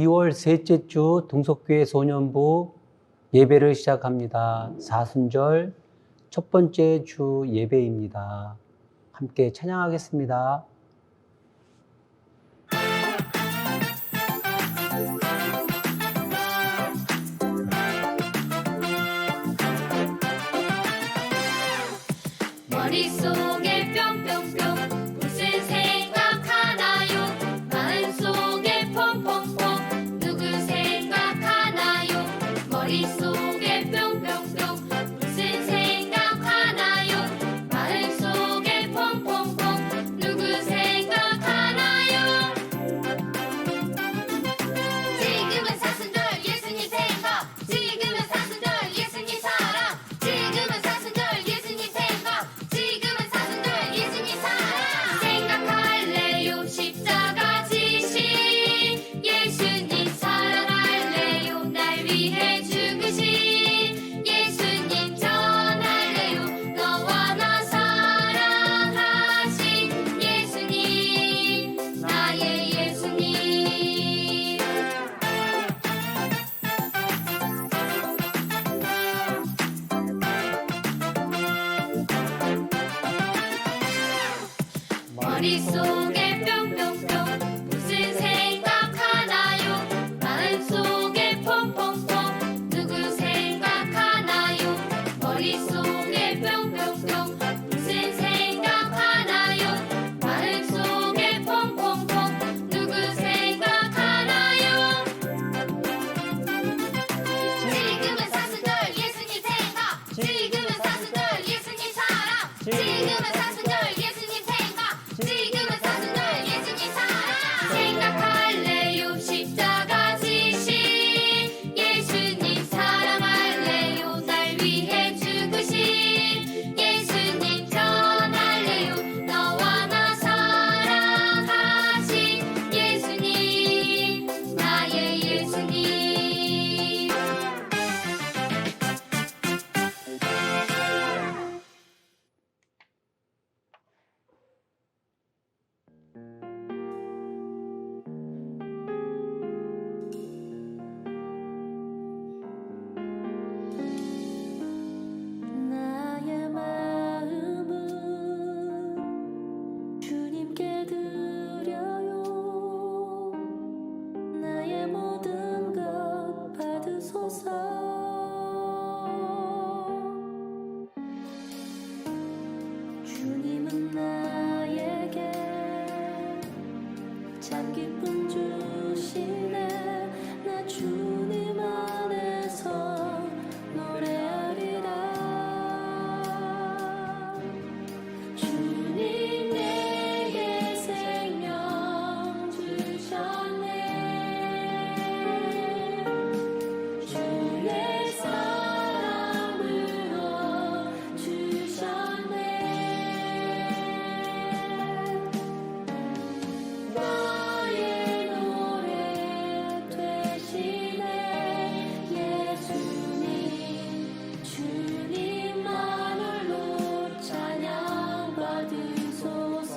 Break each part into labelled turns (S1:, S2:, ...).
S1: 2월 셋째 주 동석교회 소년부 예배를 시작합니다. 사순절 첫 번째 주 예배입니다. 함께 찬양하겠습니다.
S2: 머릿속에 뿅뿅뿅 무슨 생각하나요? 마음속에 퐁퐁퐁 누구 생각하나요? 머릿속에 뿅뿅뿅 무슨 생각하나요? 마음속에 퐁퐁퐁 누구 생각하나요? 지금은 사순절 예수님 생각, 지금은 사순절 예수님 사랑, 지금은 사순절 예수님 생각, 지금은 사순절 예수님 사랑. 생각할래요 십자가 지신 예수님, 사랑할래요 날 위해 죽으신 예수님, 전할래요 너와 나 사랑하신 예수님, 나의 예수님. 머릿속에 뿅뿅뿅 무슨 생각하나요? 마음속에 퐁퐁퐁 누구 생각하나요? 머릿속에 뿅뿅뿅 무슨 생각하나요? 마음속에 퐁퐁퐁 누구 생각하나요? 지금은 사순절 예수님 생각, 지금은 사순절 예수님 사랑, 지금은 사순절 예수님 생각, 지금은 사순절 예수님 사랑. 생각할래요 십자가 지신 예수님, 사랑할래요 날 위해 죽으신 예수님, 전할래요 너와 나 사랑하신 예수님, 나의 예수님.
S3: 나의 마음은 주님께 드려요. 나의 모든 것 받으소서. 주님은 나에게 참 기쁨 주시네. 나 주님 안에서 노래하리라. 주님 내게 생명 주셨네. 주의 사랑으로 주셨네. 나의 노래 되시네. 예수님, 주님만을로 찬양 받으소서.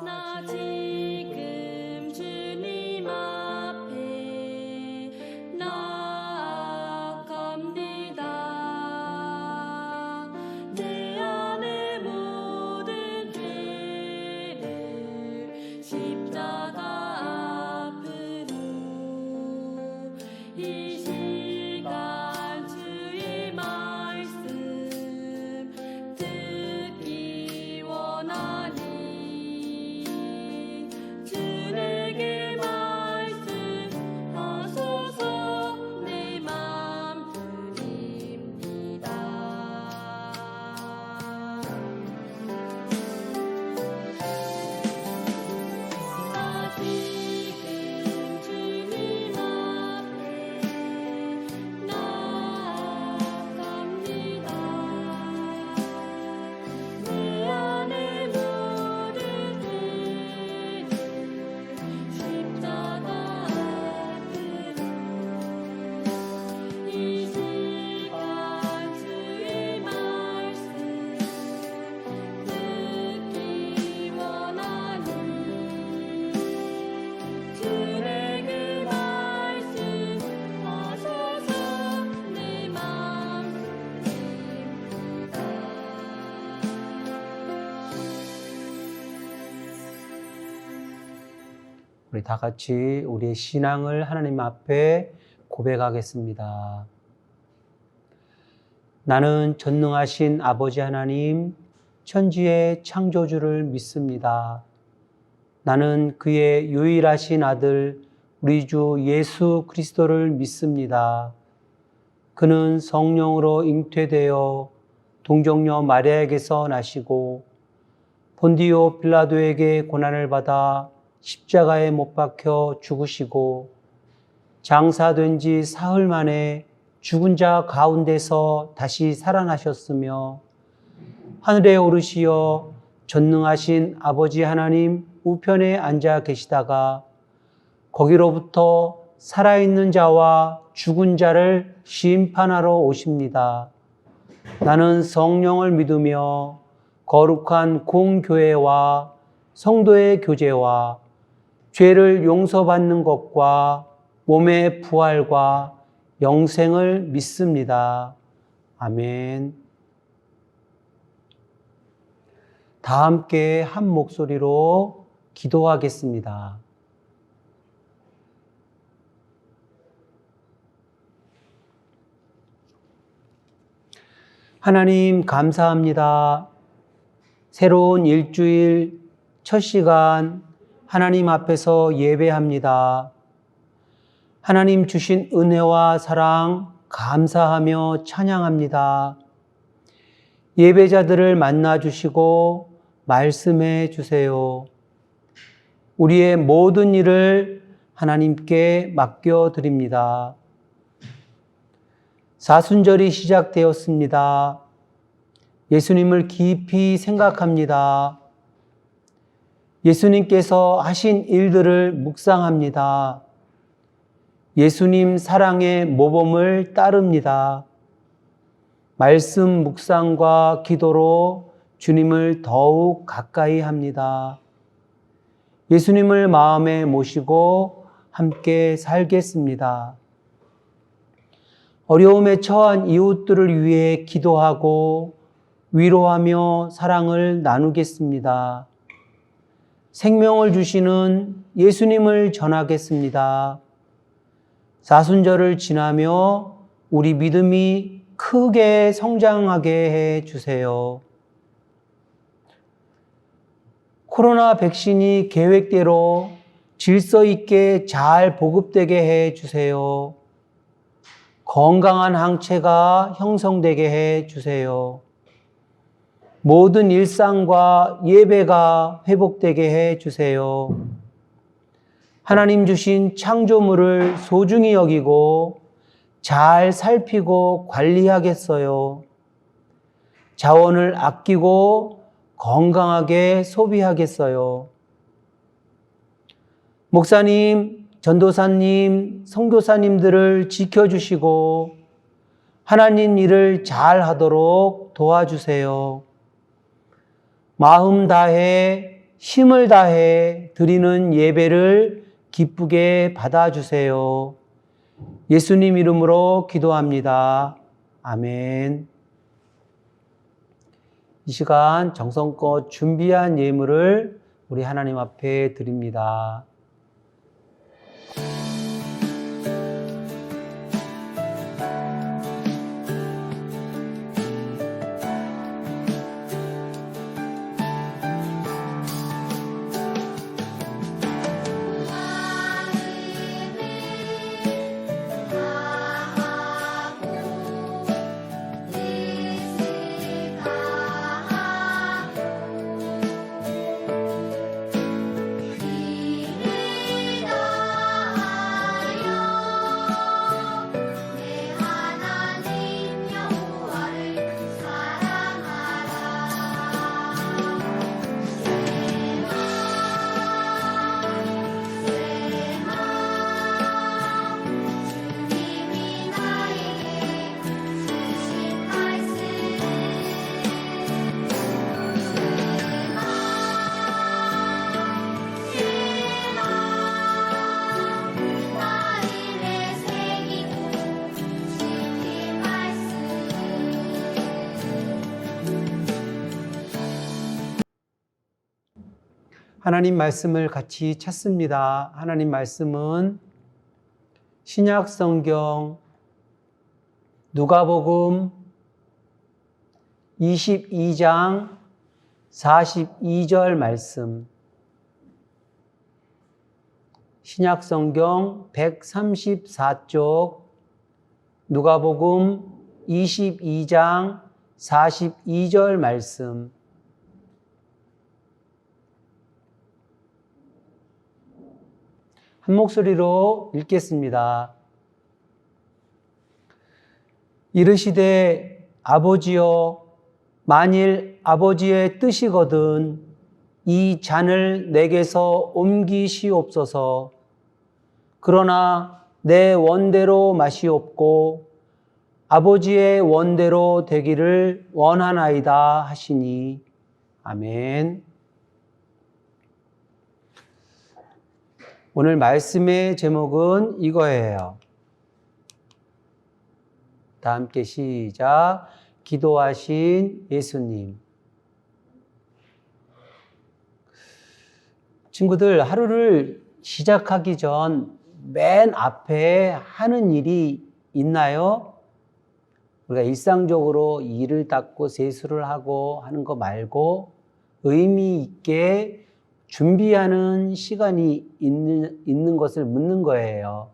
S3: 나 지금 주님 앞에 나아갑니다. 내 안의 모든 죄를 십자가 앞으로 이 시간 주의 말씀 듣기 원하니
S1: 우리 다 같이 우리의 신앙을 하나님 앞에 고백하겠습니다. 나는 전능하신 아버지 하나님, 천지의 창조주를 믿습니다. 나는 그의 유일하신 아들 우리 주 예수 그리스도를 믿습니다. 그는 성령으로 잉태되어 동정녀 마리아에게서 나시고 본디오 빌라도에게 고난을 받아 십자가에 못 박혀 죽으시고 장사된 지 사흘 만에 죽은 자 가운데서 다시 살아나셨으며 하늘에 오르시어 전능하신 아버지 하나님 우편에 앉아 계시다가 거기로부터 살아있는 자와 죽은 자를 심판하러 오십니다. 나는 성령을 믿으며 거룩한 공교회와 성도의 교제와 죄를 용서받는 것과 몸의 부활과 영생을 믿습니다. 아멘. 다 함께 한 목소리로 기도하겠습니다. 하나님 감사합니다. 새로운 일주일 첫 시간 하나님 앞에서 예배합니다. 하나님 주신 은혜와 사랑 감사하며 찬양합니다. 예배자들을 만나 주시고 말씀해 주세요. 우리의 모든 일을 하나님께 맡겨드립니다. 사순절이 시작되었습니다. 예수님을 깊이 생각합니다. 예수님께서 하신 일들을 묵상합니다. 예수님 사랑의 모범을 따릅니다. 말씀 묵상과 기도로 주님을 더욱 가까이 합니다. 예수님을 마음에 모시고 함께 살겠습니다. 어려움에 처한 이웃들을 위해 기도하고 위로하며 사랑을 나누겠습니다. 생명을 주시는 예수님을 전하겠습니다. 사순절을 지나며 우리 믿음이 크게 성장하게 해 주세요. 코로나 백신이 계획대로 질서 있게 잘 보급되게 해 주세요. 건강한 항체가 형성되게 해 주세요. 모든 일상과 예배가 회복되게 해 주세요. 하나님 주신 창조물을 소중히 여기고 잘 살피고 관리하겠어요. 자원을 아끼고 건강하게 소비하겠어요. 목사님, 전도사님, 선교사님들을 지켜주시고 하나님 일을 잘 하도록 도와주세요. 마음 다해, 힘을 다해 드리는 예배를 기쁘게 받아주세요. 예수님 이름으로 기도합니다. 아멘. 이 시간 정성껏 준비한 예물을 우리 하나님 앞에 드립니다.
S2: 뜻을 다하고
S1: 하나님 말씀을 같이 찾습니다. 하나님 말씀은 신약 성경 누가복음 22장 42절 말씀, 신약 성경 134쪽 누가복음 22장 42절 말씀. 한 목소리로 읽겠습니다. 이르시되 아버지여, 만일 아버지의 뜻이거든 이 잔을 내게서 옮기시옵소서. 그러나 내 원대로 마시옵고 아버지의 원대로 되기를 원하나이다 하시니. 아멘. 오늘 말씀의 제목은 이거예요. 다 함께 시작. 기도하신 예수님. 친구들, 하루를 시작하기 전 맨 앞에 하는 일이 있나요? 우리가 일상적으로 이를 닦고 세수를 하고 하는 거 말고 의미 있게 준비하는 시간이 있는 것을 묻는 거예요.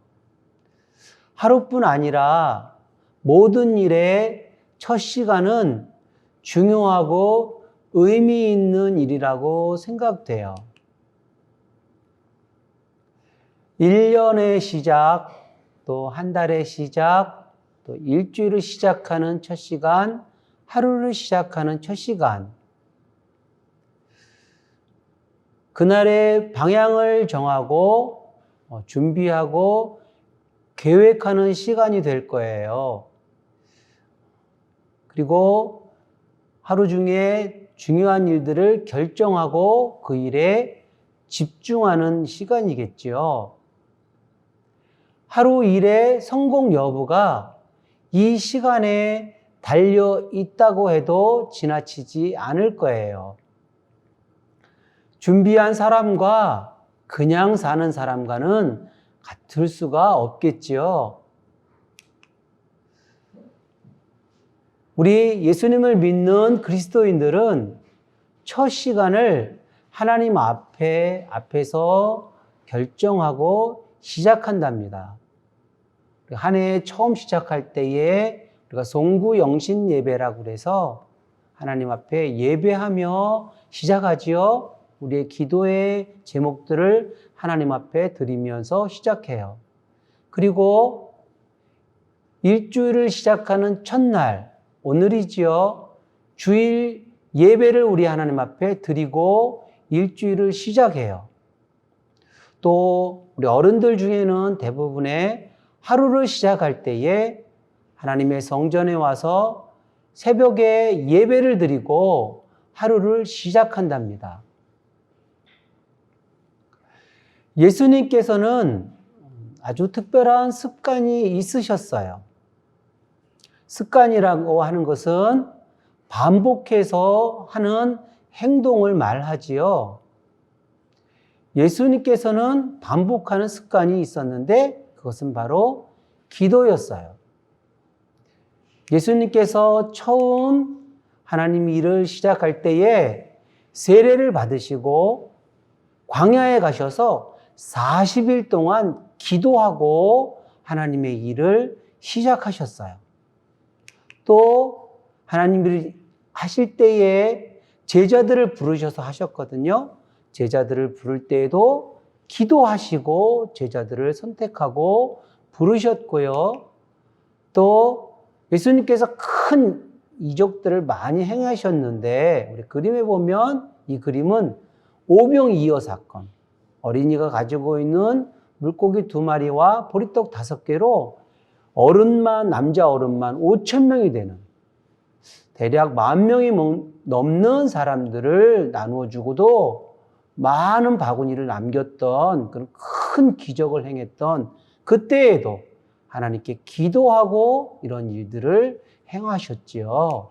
S1: 하루뿐 아니라 모든 일의 첫 시간은 중요하고 의미 있는 일이라고 생각돼요. 1년의 시작, 또 한 달의 시작, 또 일주일을 시작하는 첫 시간, 하루를 시작하는 첫 시간. 그날의 방향을 정하고 준비하고 계획하는 시간이 될 거예요. 그리고 하루 중에 중요한 일들을 결정하고 그 일에 집중하는 시간이겠죠. 하루 일의 성공 여부가 이 시간에 달려 있다고 해도 지나치지 않을 거예요. 준비한 사람과 그냥 사는 사람과는 같을 수가 없겠지요. 우리 예수님을 믿는 그리스도인들은 첫 시간을 하나님 앞에서 결정하고 시작한답니다. 한 해 처음 시작할 때에 우리가 송구영신 예배라고 그래서 하나님 앞에 예배하며 시작하지요. 우리의 기도의 제목들을 하나님 앞에 드리면서 시작해요. 그리고 일주일을 시작하는 첫날, 오늘이지요. 주일 예배를 우리 하나님 앞에 드리고 일주일을 시작해요. 또 우리 어른들 중에는 대부분의 하루를 시작할 때에 하나님의 성전에 와서 새벽에 예배를 드리고 하루를 시작한답니다. 예수님께서는 아주 특별한 습관이 있으셨어요. 습관이라고 하는 것은 반복해서 하는 행동을 말하지요. 예수님께서는 반복하는 습관이 있었는데 그것은 바로 기도였어요. 예수님께서 처음 하나님 일을 시작할 때에 세례를 받으시고 광야에 가셔서 40일 동안 기도하고 하나님의 일을 시작하셨어요. 또 하나님이 하실 때에 제자들을 부르셔서 하셨거든요. 제자들을 부를 때에도 기도하시고 제자들을 선택하고 부르셨고요. 또 예수님께서 큰 이적들을 많이 행하셨는데 우리 그림에 보면 이 그림은 오병이어 사건, 어린이가 가지고 있는 물고기 2마리와 보리떡 5개로 어른만, 남자 어른만 5,000명이 되는 대략 10,000명이 넘는 사람들을 나누어 주고도 많은 바구니를 남겼던 그런 큰 기적을 행했던 그때에도 하나님께 기도하고 이런 일들을 행하셨지요.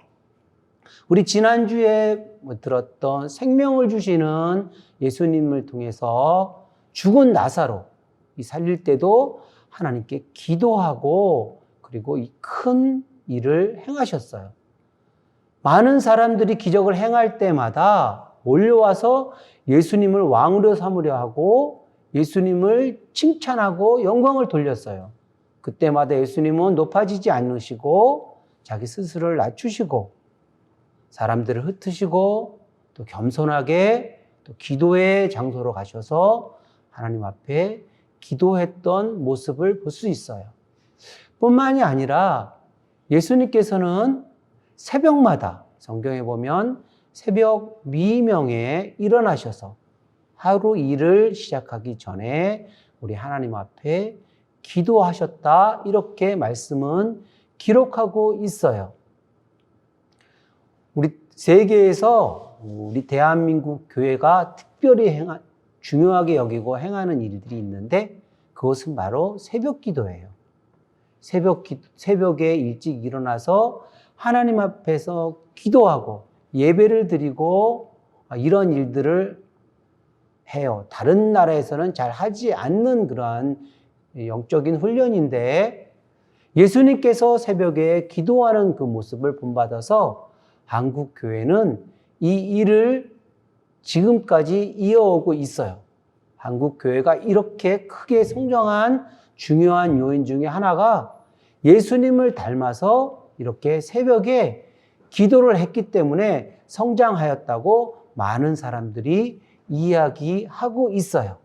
S1: 우리 지난주에 들었던 생명을 주시는 예수님을 통해서 죽은 나사로 살릴 때도 하나님께 기도하고 그리고 이 큰 일을 행하셨어요. 많은 사람들이 기적을 행할 때마다 몰려와서 예수님을 왕으로 삼으려 하고 예수님을 칭찬하고 영광을 돌렸어요. 그때마다 예수님은 높아지지 않으시고 자기 스스로를 낮추시고 사람들을 흩으시고 또 겸손하게 또 기도의 장소로 가셔서 하나님 앞에 기도했던 모습을 볼 수 있어요. 뿐만이 아니라 예수님께서는 새벽마다 성경에 보면 새벽 미명에 일어나셔서 하루 일을 시작하기 전에 우리 하나님 앞에 기도하셨다 이렇게 말씀은 기록하고 있어요. 우리 세계에서 우리 대한민국 교회가 특별히 중요하게 여기고 행하는 일들이 있는데 그것은 바로 새벽 기도예요. 새벽에 일찍 일어나서 하나님 앞에서 기도하고 예배를 드리고 이런 일들을 해요. 다른 나라에서는 잘 하지 않는 그러한 영적인 훈련인데 예수님께서 새벽에 기도하는 그 모습을 본받아서 한국 교회는 이 일을 지금까지 이어오고 있어요. 한국 교회가 이렇게 크게 성장한 중요한 요인 중에 하나가 예수님을 닮아서 이렇게 새벽에 기도를 했기 때문에 성장하였다고 많은 사람들이 이야기하고 있어요.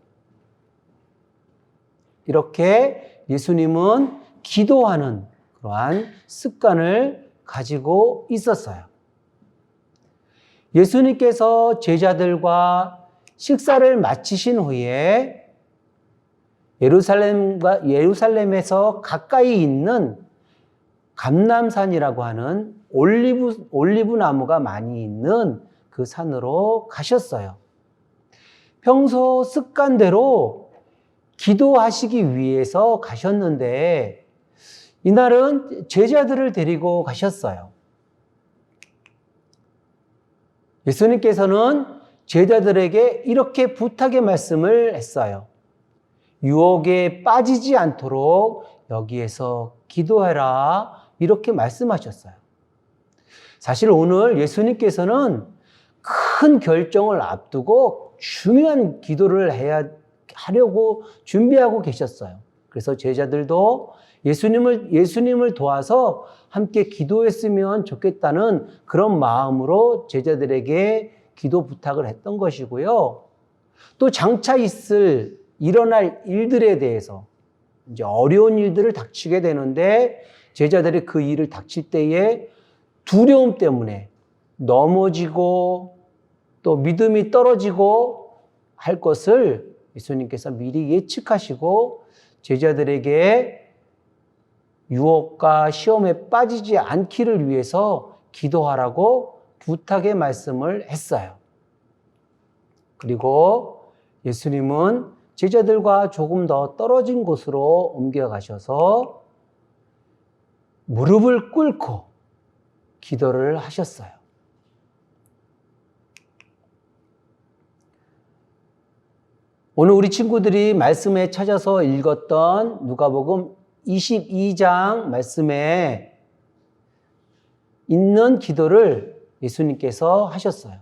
S1: 이렇게 예수님은 기도하는 그러한 습관을 가지고 있었어요. 예수님께서 제자들과 식사를 마치신 후에 예루살렘에서 가까이 있는 감람산이라고 하는 올리브 나무가 많이 있는 그 산으로 가셨어요. 평소 습관대로 기도하시기 위해서 가셨는데 이날은 제자들을 데리고 가셨어요. 예수님께서는 제자들에게 이렇게 부탁의 말씀을 했어요. 유혹에 빠지지 않도록 여기에서 기도해라 이렇게 말씀하셨어요. 사실 오늘 예수님께서는 큰 결정을 앞두고 중요한 기도를 하려고 준비하고 계셨어요. 그래서 제자들도 예수님을 도와서 함께 기도했으면 좋겠다는 그런 마음으로 제자들에게 기도 부탁을 했던 것이고요. 또 장차 일어날 일들에 대해서 이제 어려운 일들을 닥치게 되는데 제자들이 그 일을 닥칠 때에 두려움 때문에 넘어지고 또 믿음이 떨어지고 할 것을 예수님께서 미리 예측하시고 제자들에게 유혹과 시험에 빠지지 않기를 위해서 기도하라고 부탁의 말씀을 했어요. 그리고 예수님은 제자들과 조금 더 떨어진 곳으로 옮겨가셔서 무릎을 꿇고 기도를 하셨어요. 오늘 우리 친구들이 말씀에 찾아서 읽었던 누가복음 22장 말씀에 있는 기도를 예수님께서 하셨어요.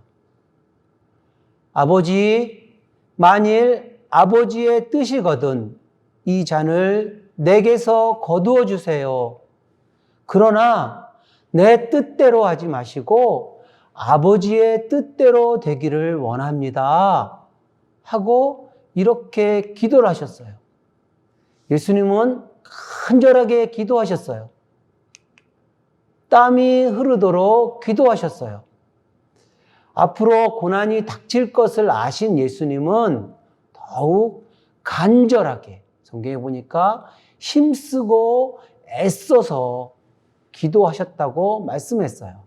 S1: 아버지, 만일 아버지의 뜻이거든 이 잔을 내게서 거두어 주세요. 그러나 내 뜻대로 하지 마시고 아버지의 뜻대로 되기를 원합니다. 하고 이렇게 기도를 하셨어요. 예수님은 간절하게 기도하셨어요. 땀이 흐르도록 기도하셨어요. 앞으로 고난이 닥칠 것을 아신 예수님은 더욱 간절하게 성경에 보니까 힘쓰고 애써서 기도하셨다고 말씀했어요.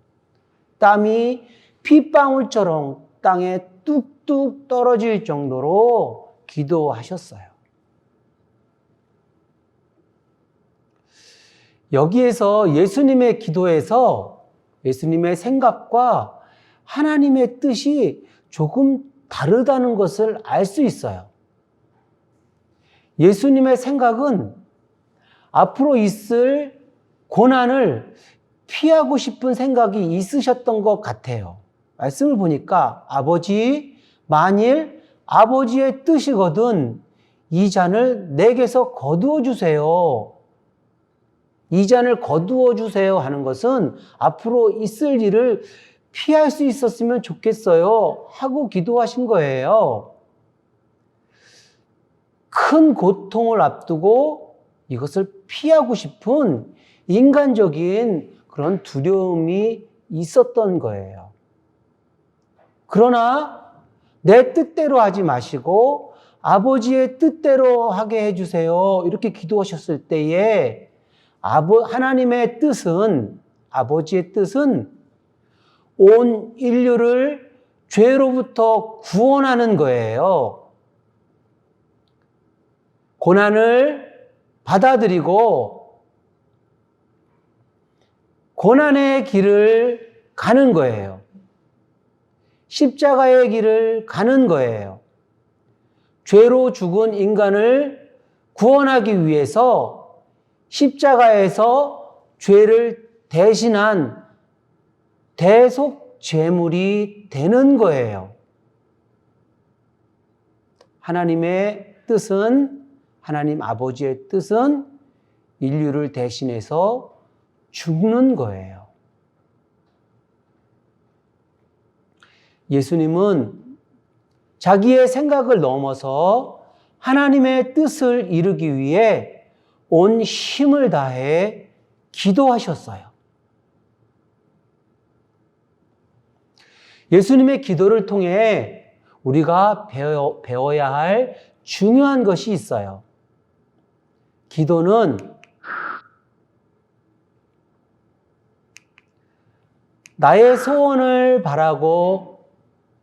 S1: 땀이 핏방울처럼 땅에 뚝뚝 떨어질 정도로 기도하셨어요. 여기에서 예수님의 기도에서 예수님의 생각과 하나님의 뜻이 조금 다르다는 것을 알 수 있어요. 예수님의 생각은 앞으로 있을 고난을 피하고 싶은 생각이 있으셨던 것 같아요. 말씀을 보니까 아버지, 만일 아버지의 뜻이거든 이 잔을 내게서 거두어 주세요. 이 잔을 거두어 주세요 하는 것은 앞으로 있을 일을 피할 수 있었으면 좋겠어요 하고 기도하신 거예요. 큰 고통을 앞두고 이것을 피하고 싶은 인간적인 그런 두려움이 있었던 거예요. 그러나 내 뜻대로 하지 마시고 아버지의 뜻대로 하게 해주세요. 이렇게 기도하셨을 때에 하나님의 뜻은, 아버지의 뜻은 온 인류를 죄로부터 구원하는 거예요. 고난을 받아들이고 고난의 길을 가는 거예요. 십자가의 길을 가는 거예요. 죄로 죽은 인간을 구원하기 위해서 십자가에서 죄를 대신한 대속 제물이 되는 거예요. 하나님의 뜻은, 하나님 아버지의 뜻은 인류를 대신해서 죽는 거예요. 예수님은 자기의 생각을 넘어서 하나님의 뜻을 이루기 위해 온 힘을 다해 기도하셨어요. 예수님의 기도를 통해 우리가 배워야 할 중요한 것이 있어요. 기도는 나의 소원을 바라고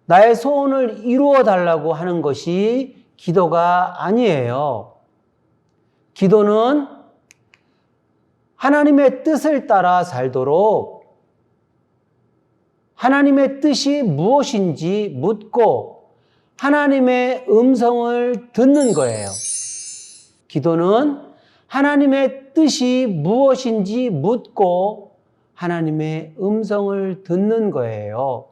S1: 나의 소원을 이루어 달라고 하는 것이 기도가 아니에요. 기도는 하나님의 뜻을 따라 살도록 하나님의 뜻이 무엇인지 묻고 하나님의 음성을 듣는 거예요. 기도는 하나님의 뜻이 무엇인지 묻고 하나님의 음성을 듣는 거예요.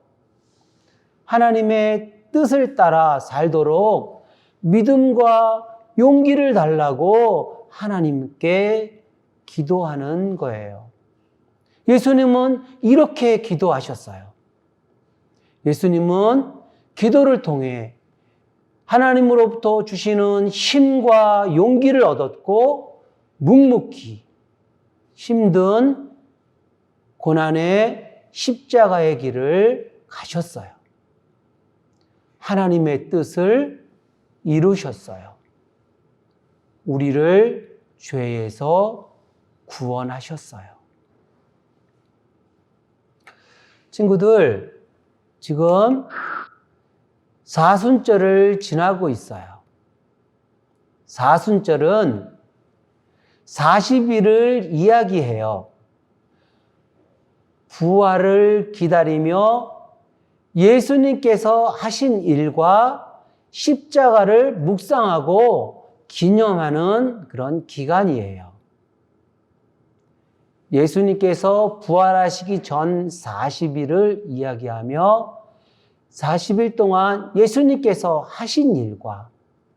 S1: 하나님의 뜻을 따라 살도록 믿음과 용기를 달라고 하나님께 기도하는 거예요. 예수님은 이렇게 기도하셨어요. 예수님은 기도를 통해 하나님으로부터 주시는 힘과 용기를 얻었고 묵묵히 힘든 고난의 십자가의 길을 가셨어요. 하나님의 뜻을 이루셨어요. 우리를 죄에서 구원하셨어요. 친구들, 지금 사순절을 지나고 있어요. 사순절은 40일을 이야기해요. 부활을 기다리며 예수님께서 하신 일과 십자가를 묵상하고 기념하는 그런 기간이에요. 예수님께서 부활하시기 전 40일을 이야기하며 40일 동안 예수님께서 하신 일과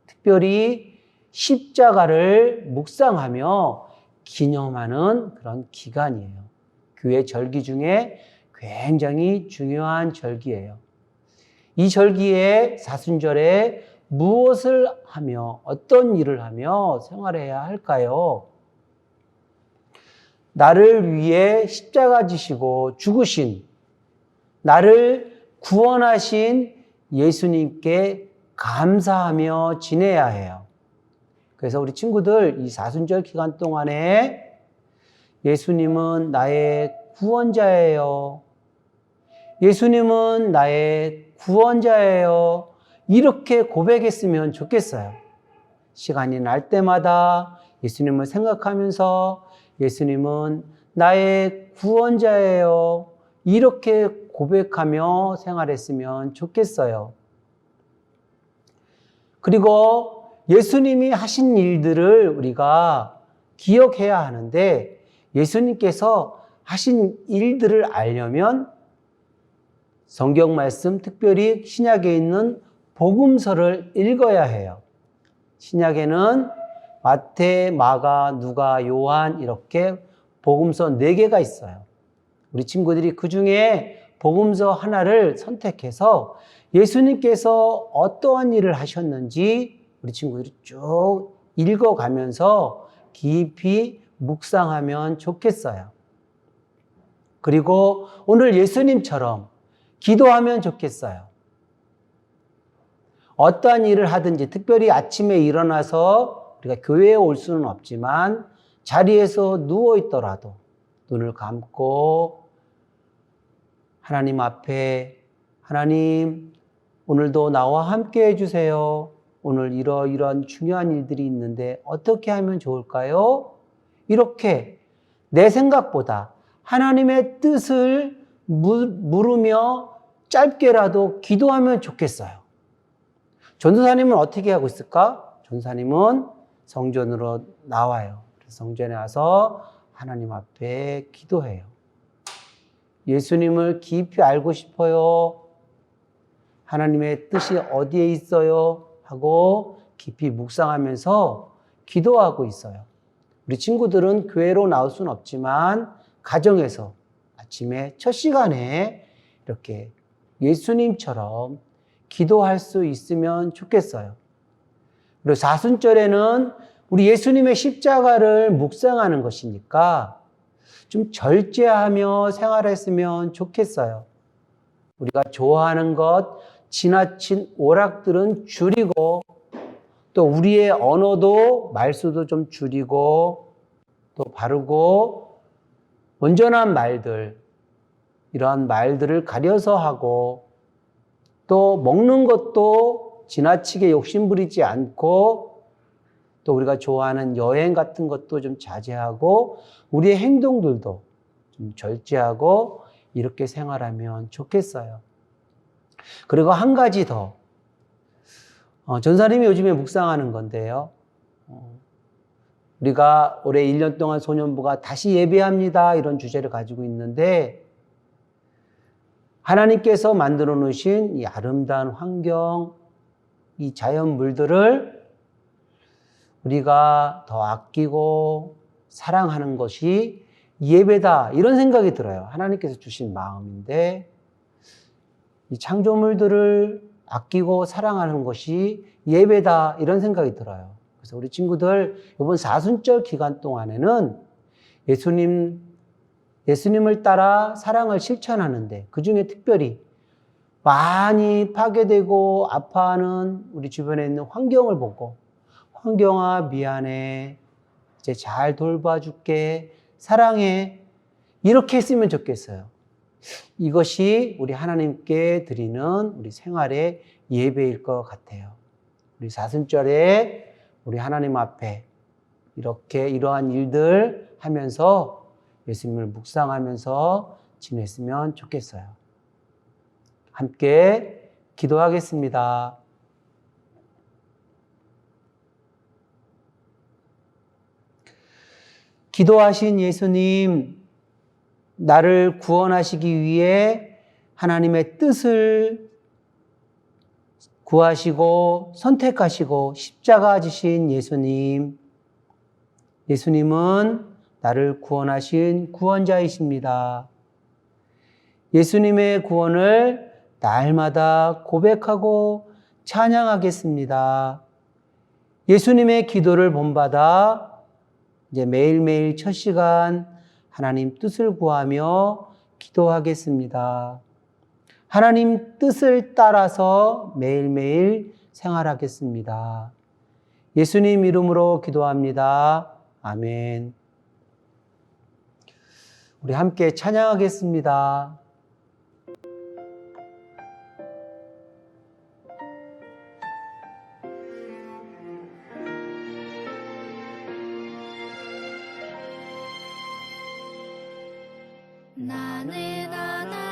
S1: 특별히 십자가를 묵상하며 기념하는 그런 기간이에요. 교회 절기 중에 굉장히 중요한 절기예요. 이 절기에 사순절에 무엇을 하며 어떤 일을 하며 생활해야 할까요? 나를 위해 십자가 지시고 죽으신, 나를 구원하신 예수님께 감사하며 지내야 해요. 그래서 우리 친구들 이 사순절 기간 동안에 예수님은 나의 구원자예요. 예수님은 나의 구원자예요. 이렇게 고백했으면 좋겠어요. 시간이 날 때마다 예수님을 생각하면서 예수님은 나의 구원자예요. 이렇게 고백하며 생활했으면 좋겠어요. 그리고 예수님이 하신 일들을 우리가 기억해야 하는데 예수님께서 하신 일들을 알려면 성경 말씀, 특별히 신약에 있는 복음서를 읽어야 해요. 신약에는 마태, 마가, 누가, 요한 이렇게 복음서 4개가 있어요. 우리 친구들이 그 중에 복음서 하나를 선택해서 예수님께서 어떠한 일을 하셨는지 우리 친구들이 쭉 읽어가면서 깊이 묵상하면 좋겠어요. 그리고 오늘 예수님처럼 기도하면 좋겠어요. 어떠한 일을 하든지 특별히 아침에 일어나서 우리가 교회에 올 수는 없지만 자리에서 누워있더라도 눈을 감고 하나님 앞에 하나님 오늘도 나와 함께 해주세요. 오늘 이러이러한 중요한 일들이 있는데 어떻게 하면 좋을까요? 이렇게 내 생각보다 하나님의 뜻을 물으며 짧게라도 기도하면 좋겠어요. 전도사님은 어떻게 하고 있을까? 전도사님은 성전으로 나와요. 성전에 와서 하나님 앞에 기도해요. 예수님을 깊이 알고 싶어요. 하나님의 뜻이 어디에 있어요? 하고 깊이 묵상하면서 기도하고 있어요. 우리 친구들은 교회로 나올 수는 없지만 가정에서 아침에 첫 시간에 이렇게 예수님처럼 기도할 수 있으면 좋겠어요. 그리고 사순절에는 우리 예수님의 십자가를 묵상하는 것이니까 좀 절제하며 생활했으면 좋겠어요. 우리가 좋아하는 것, 지나친 오락들은 줄이고 또 우리의 언어도 말수도 좀 줄이고 또 바르고 온전한 말들, 이러한 말들을 가려서 하고 또 먹는 것도 지나치게 욕심부리지 않고 또 우리가 좋아하는 여행 같은 것도 좀 자제하고 우리의 행동들도 좀 절제하고 이렇게 생활하면 좋겠어요. 그리고 한 가지 더 전사님이 요즘에 묵상하는 건데요. 우리가 올해 1년 동안 소년부가 다시 예배합니다 이런 주제를 가지고 있는데 하나님께서 만들어 놓으신 이 아름다운 환경, 이 자연물들을 우리가 더 아끼고 사랑하는 것이 예배다 이런 생각이 들어요. 하나님께서 주신 마음인데 이 창조물들을 아끼고 사랑하는 것이 예배다 이런 생각이 들어요. 그래서 우리 친구들 이번 사순절 기간 동안에는 예수님을 따라 사랑을 실천하는데 그중에 특별히 많이 파괴되고 아파하는 우리 주변에 있는 환경을 보고 환경아 미안해 이제 잘 돌봐줄게 사랑해 이렇게 했으면 좋겠어요. 이것이 우리 하나님께 드리는 우리 생활의 예배일 것 같아요. 우리 사순절에 우리 하나님 앞에 이렇게 이러한 일들 하면서 예수님을 묵상하면서 지냈으면 좋겠어요. 함께 기도하겠습니다. 기도하신 예수님, 나를 구원하시기 위해 하나님의 뜻을 구하시고 선택하시고 십자가 지신 예수님, 예수님은 나를 구원하신 구원자이십니다. 예수님의 구원을 날마다 고백하고 찬양하겠습니다. 예수님의 기도를 본받아 이제 매일매일 첫 시간 하나님 뜻을 구하며 기도하겠습니다. 하나님 뜻을 따라서 매일매일 생활하겠습니다. 예수님 이름으로 기도합니다. 아멘. 우리 함께 찬양하겠습니다.
S2: 나는 하나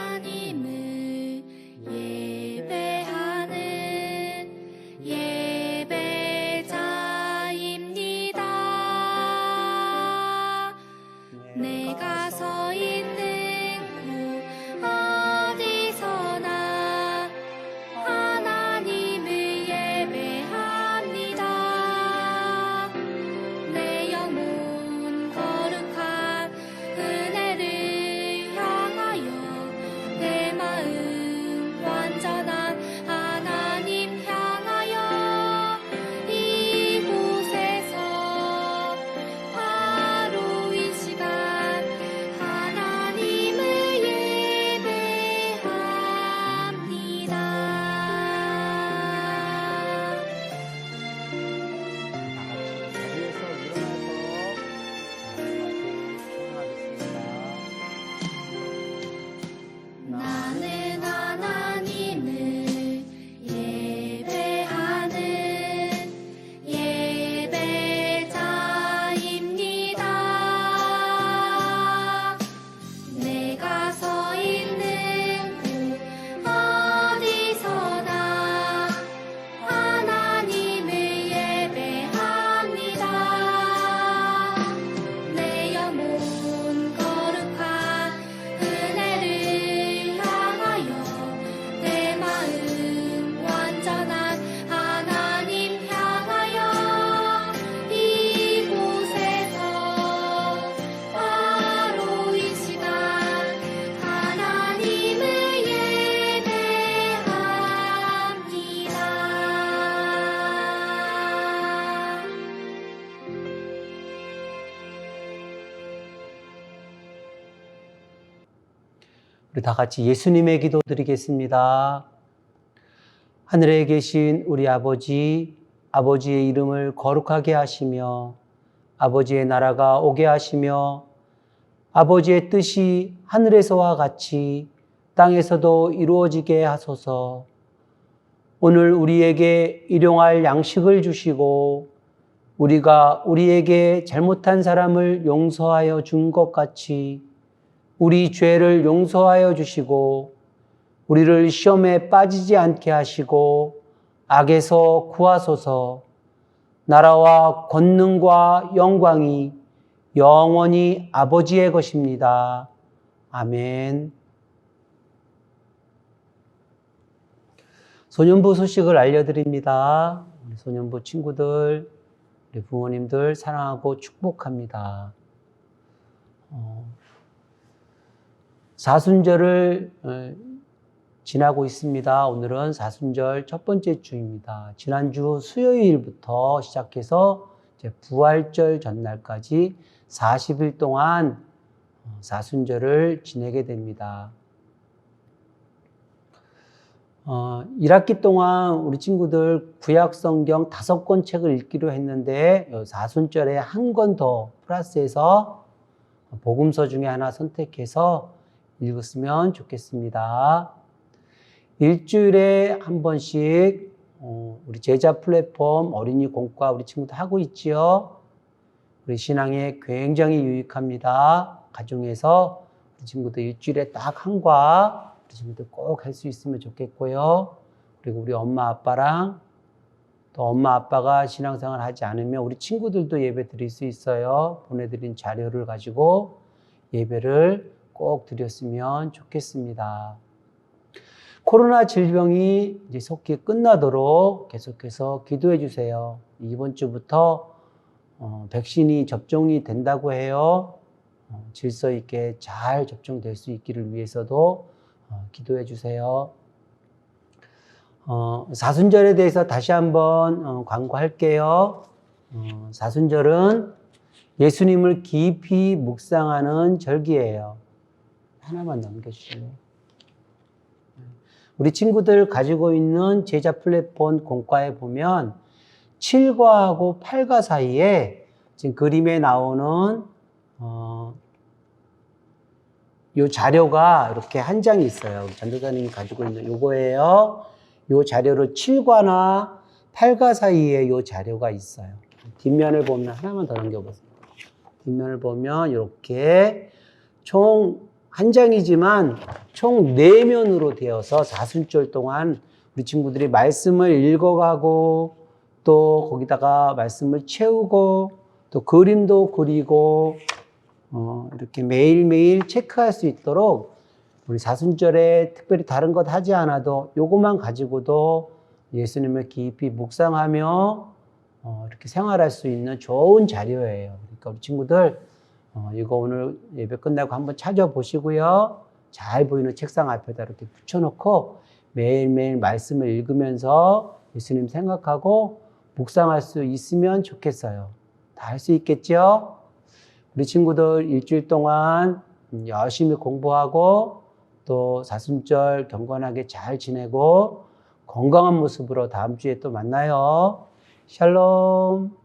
S1: 우리 다 같이 예수님의 기도 드리겠습니다. 하늘에 계신 우리 아버지, 아버지의 이름을 거룩하게 하시며 아버지의 나라가 오게 하시며 아버지의 뜻이 하늘에서와 같이 땅에서도 이루어지게 하소서. 오늘 우리에게 일용할 양식을 주시고 우리가 우리에게 잘못한 사람을 용서하여 준 것 같이 우리 죄를 용서하여 주시고 우리를 시험에 빠지지 않게 하시고 악에서 구하소서. 나라와 권능과 영광이 영원히 아버지의 것입니다. 아멘. 소년부 소식을 알려드립니다. 우리 소년부 친구들, 우리 부모님들 사랑하고 축복합니다. 사순절을 지나고 있습니다. 오늘은 사순절 첫 번째 주입니다. 지난주 수요일부터 시작해서 이제 부활절 전날까지 40일 동안 사순절을 지내게 됩니다. 1학기 동안 우리 친구들 구약 성경 5권 책을 읽기로 했는데 사순절에 한 권 더 플러스해서 복음서 중에 하나 선택해서 읽었으면 좋겠습니다. 일주일에 한 번씩 우리 제자 플랫폼 어린이 공과 우리 친구들 하고 있지요. 우리 신앙에 굉장히 유익합니다. 가정에서 우리 친구들 일주일에 딱 한 과 우리 친구들 꼭 할 수 있으면 좋겠고요. 그리고 우리 엄마 아빠랑 또 엄마 아빠가 신앙생활 하지 않으면 우리 친구들도 예배 드릴 수 있어요. 보내드린 자료를 가지고 예배를 꼭 드렸으면 좋겠습니다. 코로나 질병이 이제 속히 끝나도록 계속해서 기도해 주세요. 이번 주부터 백신이 접종이 된다고 해요. 질서 있게 잘 접종될 수 있기를 위해서도 기도해 주세요. 사순절에 대해서 다시 한번 광고할게요. 사순절은 예수님을 깊이 묵상하는 절기예요. 하나만 넘겨주실래요? 우리 친구들 가지고 있는 제자 플랫폼 공과에 보면 7과하고 8과 사이에 지금 그림에 나오는 요 자료가 이렇게 한 장이 있어요. 우리 전도사님이 가지고 있는 요거예요. 요 자료를 7과나 8과 사이에 요 자료가 있어요. 뒷면을 보면 하나만 더 넘겨보세요. 뒷면을 보면 이렇게 총 한 장이지만 총 4면으로 되어서 사순절 동안 우리 친구들이 말씀을 읽어가고 또 거기다가 말씀을 채우고 또 그림도 그리고 이렇게 매일매일 체크할 수 있도록 우리 사순절에 특별히 다른 것 하지 않아도 요것만 가지고도 예수님을 깊이 묵상하며 이렇게 생활할 수 있는 좋은 자료예요. 그러니까 우리 친구들 이거 오늘 예배 끝나고 한번 찾아보시고요. 잘 보이는 책상 앞에다 이렇게 붙여놓고 매일매일 말씀을 읽으면서 예수님 생각하고 묵상할 수 있으면 좋겠어요. 다 할 수 있겠죠? 우리 친구들 일주일 동안 열심히 공부하고 또 사순절 경건하게 잘 지내고 건강한 모습으로 다음 주에 또 만나요. 샬롬.